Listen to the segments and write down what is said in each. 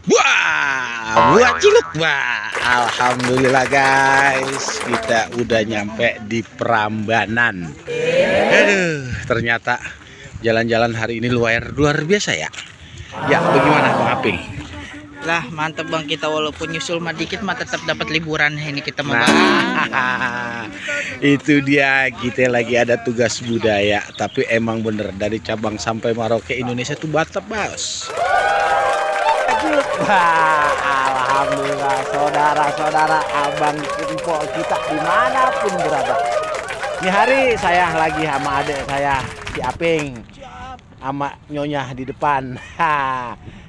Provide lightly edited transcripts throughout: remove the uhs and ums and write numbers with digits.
Wah, buah ciluk. Wah, alhamdulillah guys, kita udah nyampe di Prambanan. Aduh, ternyata jalan-jalan hari ini luar biasa ya. Ya, bagaimana Bang Aping? Lah mantep bang, kita walaupun nyusul mah dikit mah tetap dapat liburan ini kita mah bang. Nah, itu dia, kita lagi ada tugas budaya, tapi emang bener dari Cabang sampai Maroke Indonesia tuh Batak, Bos. Wah, alhamdulillah saudara-saudara, abang info kita dimanapun berada. Ini hari saya lagi sama adik saya si Aping sama nyonya di depan.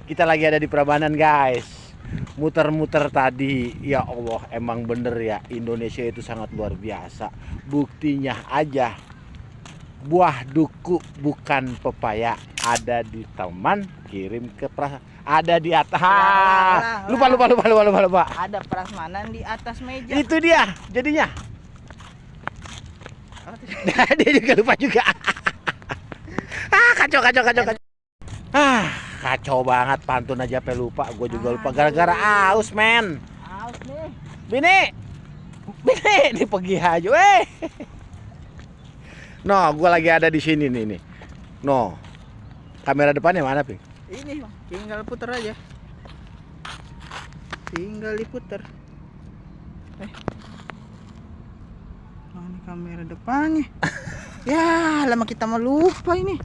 Kita lagi ada di Prambanan guys. Muter-muter tadi, ya Allah, emang bener ya, Indonesia itu sangat luar biasa. Buktinya aja, buah duku bukan pepaya ada di taman, kirim ke ada di atas. Lupa. Ada prasmanan di atas meja. Itu dia jadinya. Dia juga lupa juga. Kacau. Kacau banget, pantun aja sampai lupa. Gue juga lupa gara-gara aus, men. Aus nih. Bini, ini pergi aja, No, gue lagi ada di sini nih. No, kamera depannya mana, Ping? Ini bang, tinggal putar aja. Tinggal diputar. Mana kamera depannya? Ya, lama kita mau lupa ini.